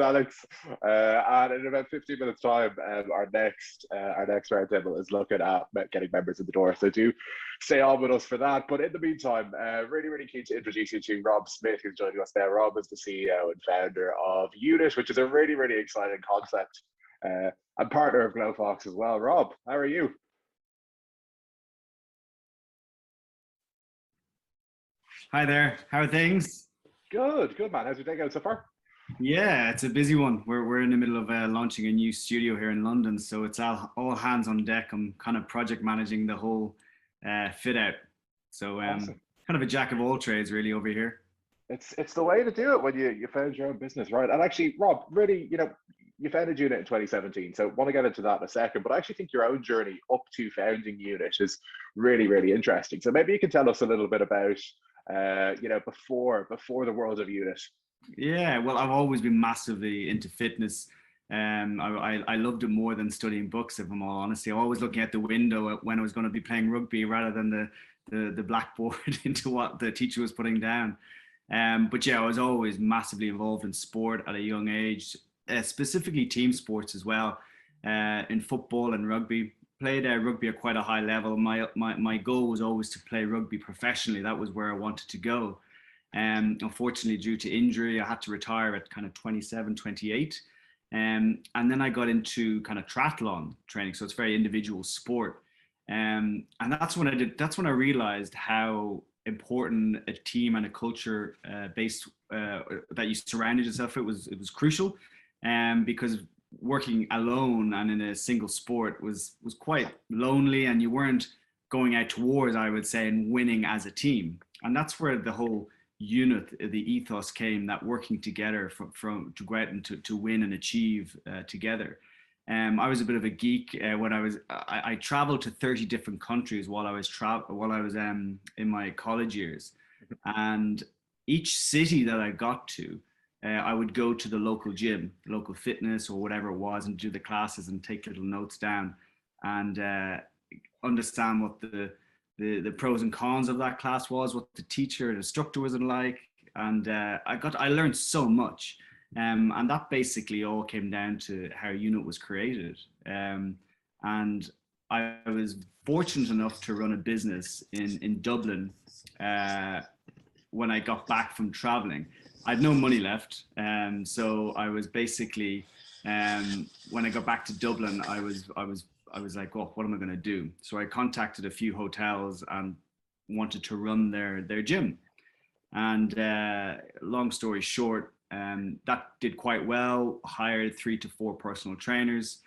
Alex. And in about 15 minutes' time, our next roundtable is looking at getting members in the door. So do stay on with us for that. But in the meantime, really, really keen to introduce you to Rob Smyth, who's joining us now. Rob is the CEO and founder of UNIT, which is a really, really exciting concept, and partner of Glofox as well. Rob, how are you? Hi there. How are things? Good, good, man. How's your day going so far? Yeah, it's a busy one. We're in the middle of launching a new studio here in London, so it's all hands on deck. I'm kind of project managing the whole fit out. So Awesome. kind of a jack of all trades really over here. It's the way to do it when you found your own business, right? And actually, Rob, really, you founded Unit in 2017, so want to get into that in a second. But I actually think your own journey up to founding Unit is really, really interesting. So maybe you can tell us a little bit about, before the world of Unit. Yeah, well, I've always been massively into fitness. I loved it more than studying books, if I'm all honest. I'm always looking out the window when I was going to be playing rugby rather than the blackboard into what the teacher was putting down. But yeah, I was always massively involved in sport at a young age, specifically team sports as well, in football and rugby. Played rugby at quite a high level. My goal was always to play rugby professionally. That was where I wanted to go. Unfortunately, due to injury, I had to retire at kind of 27, 28. And then I got into kind of triathlon training. So it's very individual sport. And that's when I realized how important a team and a culture based that you surrounded yourself with was crucial. Because working alone and in a single sport was quite lonely, and you weren't going out to wars, I would say, and winning as a team. And that's where the whole unit, the ethos came, that working together from to go out and to win and achieve together. I was a bit of a geek when I traveled to 30 different countries while I was in my college years, and each city that I got to, I would go to the local gym, local fitness or whatever it was, and do the classes and take little notes down and understand what the pros and cons of that class was, what the teacher and instructor was like. And I learned so much. And that basically all came down to how UNIT was created. And I was fortunate enough to run a business in Dublin when I got back from traveling. I had no money left, so I was basically when I got back to Dublin, I was like, well, what am I going to do? So I contacted a few hotels and wanted to run their gym. And long story short, that did quite well. Hired 3 to 4 personal trainers,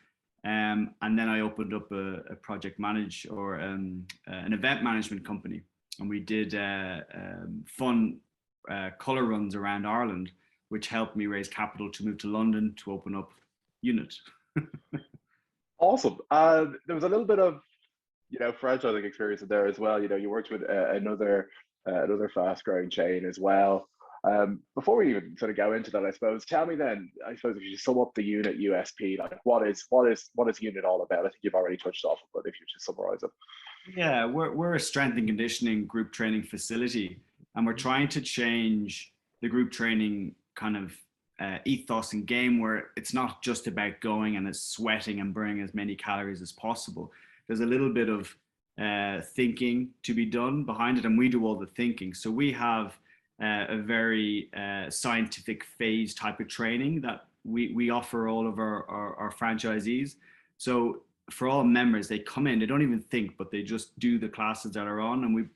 and then I opened up a project manage or an event management company, and we did fun color runs around Ireland, which helped me raise capital to move to London to open up UNIT. Awesome. There was a little bit of, franchising experience in there as well. You worked with another fast-growing chain as well. Before we even sort of go into that, I suppose, tell me then, I suppose if you sum up the UNIT USP, like what is UNIT all about? I think you've already touched off, but if you just summarize it. Yeah, we're a strength and conditioning group training facility, and we're trying to change the group training kind of ethos and game, where it's not just about going and it's sweating and burning as many calories as possible. There's a little bit of thinking to be done behind it, and we do all the thinking. So we have a very scientific phase type of training that we offer all of our franchisees. So for all members, they come in, they don't even think, but they just do the classes that are on. And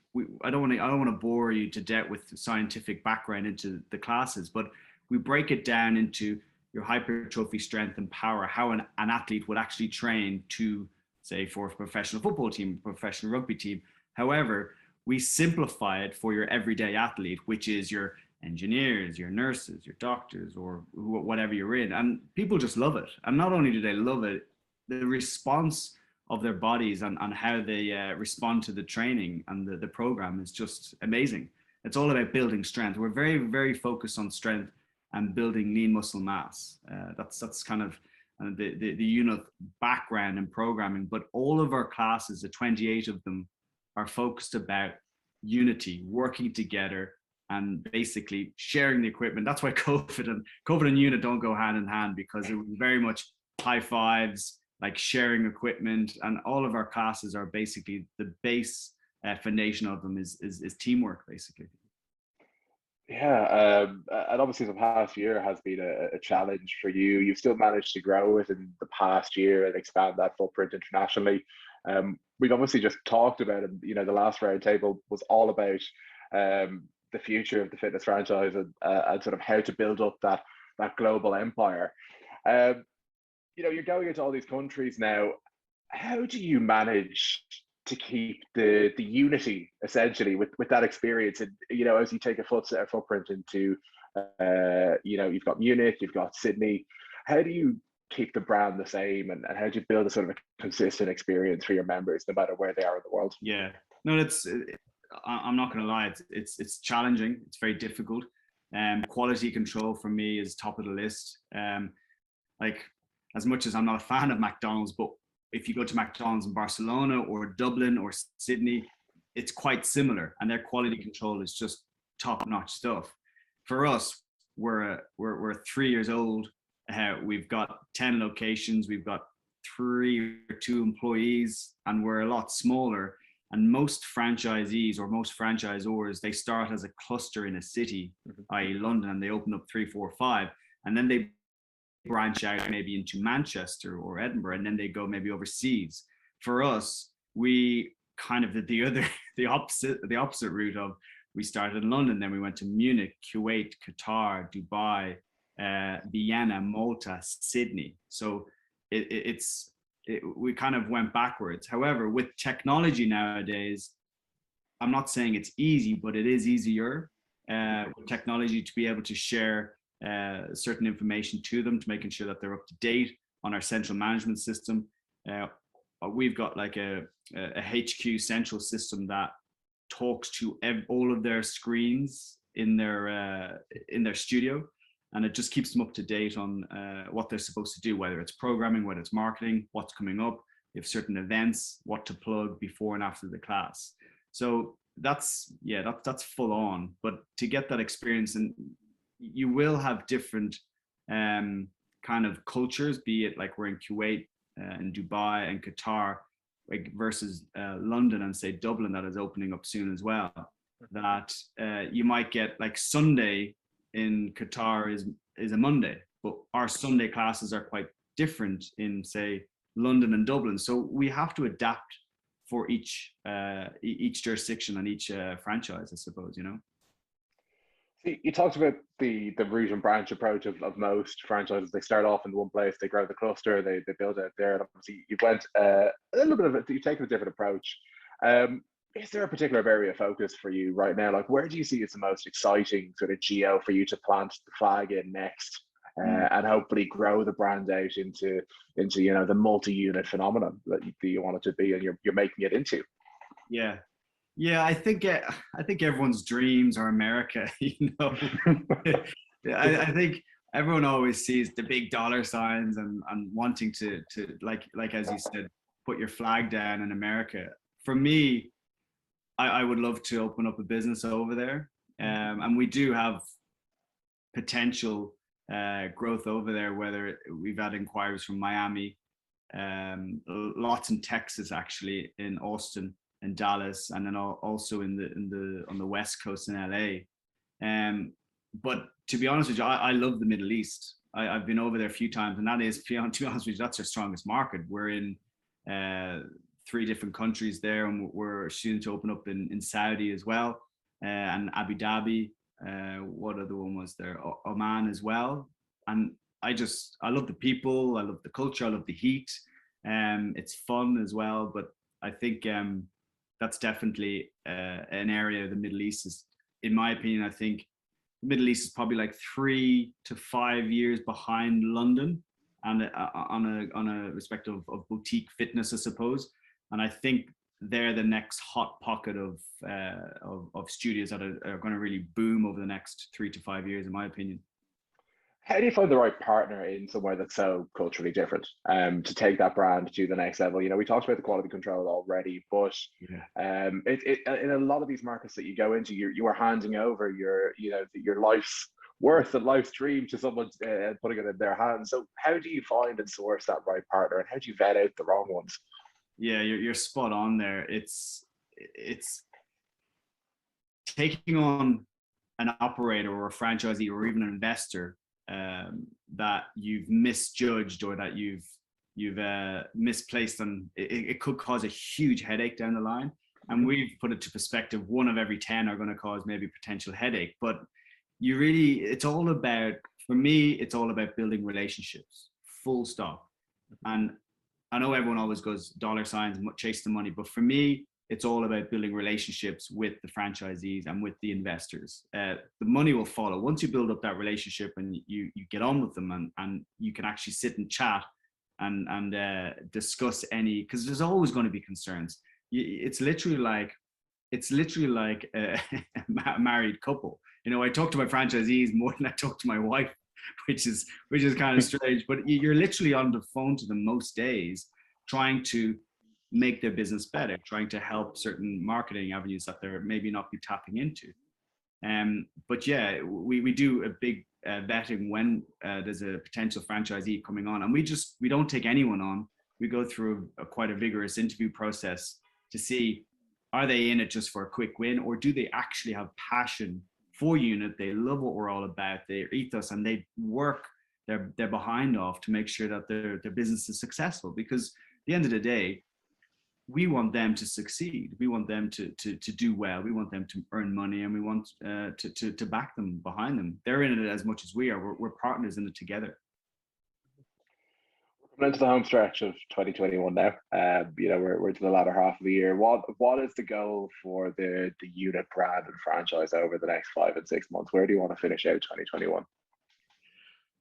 I don't want to bore you to death with scientific background into the classes, but we break it down into your hypertrophy, strength, and power, how an athlete would actually train to, say, for a professional football team, professional rugby team. However, we simplify it for your everyday athlete, which is your engineers, your nurses, your doctors, or whatever you're in. And people just love it. And not only do they love it, the response of their bodies and how they respond to the training and the program is just amazing. It's all about building strength. We're very, very focused on strength and building lean muscle mass. That's kind of the UNIT background and programming. But all of our classes, the 28 of them, are focused about unity, working together, and basically sharing the equipment. That's why COVID and unit don't go hand in hand, because it was very much high fives, like sharing equipment, and all of our classes are basically the base foundation of them is teamwork, basically. Yeah, and obviously the past year has been a challenge for you. You've still managed to grow it in the past year and expand that footprint internationally. We've obviously just talked about it. You know, the last roundtable was all about the future of the fitness franchise and sort of how to build up that global empire. You know, you're going into all these countries now. How do you manage to keep the unity essentially with that experience? And you know, as you take a footprint into you know, you've got Munich, you've got Sydney. How do you keep the brand the same, and how do you build a sort of a consistent experience for your members no matter where they are in the world? Yeah, no, I'm not going to lie, it's challenging, it's very difficult. Quality control for me is top of the list. Like, as much as I'm not a fan of McDonald's, but if you go to McDonald's in Barcelona or Dublin or Sydney, it's quite similar, and their quality control is just top-notch stuff. For us, we're 3 years old. We've got 10 locations. We've got 3 or 2 employees, and we're a lot smaller. And most franchisees or most franchisors, they start as a cluster in a city, i.e. London, and they open up 3, 4, 5, and then they branch out maybe into Manchester or Edinburgh, and then they go maybe overseas. For us, we kind of did the opposite route of, we started in London, then we went to Munich, Kuwait, Qatar, Dubai, Vienna, Malta, Sydney. So we kind of went backwards. However, with technology nowadays, I'm not saying it's easy, but it is easier with technology to be able to share certain information to them, to making sure that they're up to date on our central management system. We've got like a HQ central system that talks to all of their screens in their studio, and it just keeps them up to date on what they're supposed to do, whether it's programming, whether it's marketing, what's coming up, if certain events, what to plug before and after the class. So that's full on. But to get that experience, and you will have different kind of cultures, be it like we're in Kuwait and Dubai and Qatar, like versus London and say Dublin, that is opening up soon as well. That you might get like Sunday in Qatar is a Monday, but our Sunday classes are quite different in say London and Dublin. So we have to adapt for each jurisdiction and each franchise, I suppose, you know. You talked about the root and branch approach of most franchises. They start off in one place, they grow the cluster, they build out there. And obviously, you went a little bit of it. You've taken a different approach. Is there a particular area of focus for you right now? Like, where do you see it's the most exciting sort of geo for you to plant the flag in next, and hopefully grow the brand out into you know, the multi-unit phenomenon that you want it to be, and you're making it into? Yeah, I think everyone's dreams are America, you know. I think everyone always sees the big dollar signs and wanting to like as you said, put your flag down in America. For me, I would love to open up a business over there, and we do have potential growth over there. Whether we've had inquiries from Miami, lots in Texas, actually, in Austin and Dallas, and then also on the West Coast in LA. But to be honest with you, I love the Middle East. I've been over there a few times, and that is, to be honest with you, that's our strongest market. We're in 3 different countries there, and we're shooting to open up in Saudi as well, and Abu Dhabi. What other one was there? Oman as well. And I love the people, I love the culture, I love the heat. It's fun as well, but I think that's definitely an area of the Middle East is, in my opinion, I think the Middle East is probably like 3 to 5 years behind London, and on a respect of boutique fitness, I suppose. And I think they're the next hot pocket of studios that are going to really boom over the next 3 to 5 years, in my opinion. How do you find the right partner in somewhere that's so culturally different, to take that brand to the next level? You know, we talked about the quality control already, but Yeah. in a lot of these markets that you go into, you are handing over your life's worth and life's dream to someone, putting it in their hands. So how do you find and source that right partner, and how do you vet out the wrong ones? Yeah, you're spot on there. It's taking on an operator or a franchisee or even an investor that you've misjudged or that you've misplaced, and it could cause a huge headache down the line. And we've put it to perspective: 1 of every 10 are going to cause maybe potential headache. But it's all about, for me, it's all about building relationships, full stop. And I know everyone always goes dollar signs and chase the money, but for me, it's all about building relationships with the franchisees and with the investors. The money will follow once you build up that relationship and you get on with them, and you can actually sit and chat and discuss any, because there's always going to be concerns. It's literally like a married couple. You know, I talk to my franchisees more than I talk to my wife, which is kind of strange. But you're literally on the phone to them most days, trying to make their business better, trying to help certain marketing avenues that they're maybe not be tapping into. But yeah, we do a big vetting when there's a potential franchisee coming on, and we don't take anyone on. We go through quite a vigorous interview process to see, are they in it just for a quick win, or do they actually have passion for unit? They love what we're all about, their ethos, and they work their behind off to make sure that their business is successful. Because at the end of the day, we want them to succeed. We want them to do well. We want them to earn money, and we want to back them behind them. They're in it as much as we are. We're partners in it together. We're into the home stretch of 2021 now. You know, we're to the latter half of the year. What is the goal for the unit brand and franchise over the next 5 and 6 months? Where do you want to finish out 2021?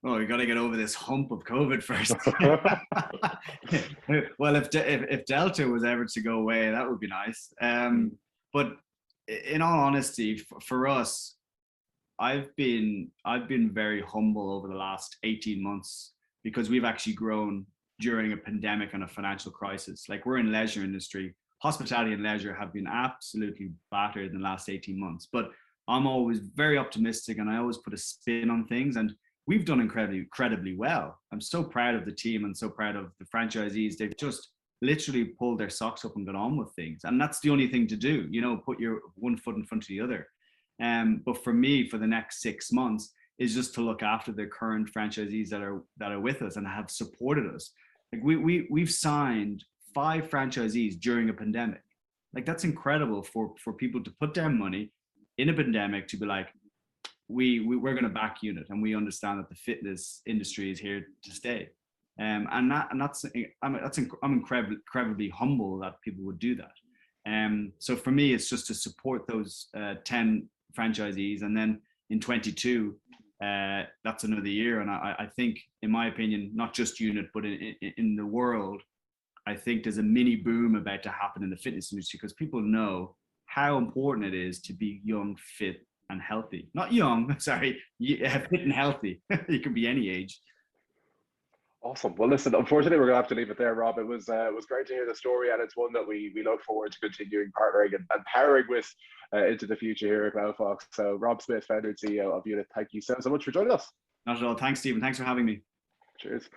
Oh, we got to get over this hump of COVID first. Well, if Delta was ever to go away, that would be nice. But in all honesty, for us, I've been very humble over the last 18 months, because we've actually grown during a pandemic and a financial crisis. Like, we're in leisure industry. Hospitality and leisure have been absolutely battered in the last 18 months. But I'm always very optimistic, and I always put a spin on things. And we've done incredibly well. I'm so proud of the team and so proud of the franchisees. They've just literally pulled their socks up and got on with things. And that's the only thing to do, you know, put your one foot in front of the other. But for me, for the next 6 months, is just to look after the current franchisees that are with us and have supported us. Like, we've signed 5 franchisees during a pandemic. Like, that's incredible for people to put down money in a pandemic to be like, we're going to back unit, and we understand that the fitness industry is here to stay. I'm incredibly humble that people would do that. So for me, it's just to support those 10 franchisees, and then in 22, that's another year. And I think, in my opinion, not just unit, but in the world, I think there's a mini boom about to happen in the fitness industry, because people know how important it is to be young, fit, and healthy. Not young, sorry, fit and healthy. You can be any age. Awesome. Well, listen, unfortunately, we're going to have to leave it there, Rob. It was great to hear the story, and it's one that we look forward to continuing partnering and powering with into the future here at Glofox. So, Rob Smyth, founder and CEO of Unit, thank you so much for joining us. Not at all. Thanks, Stephen. Thanks for having me. Cheers.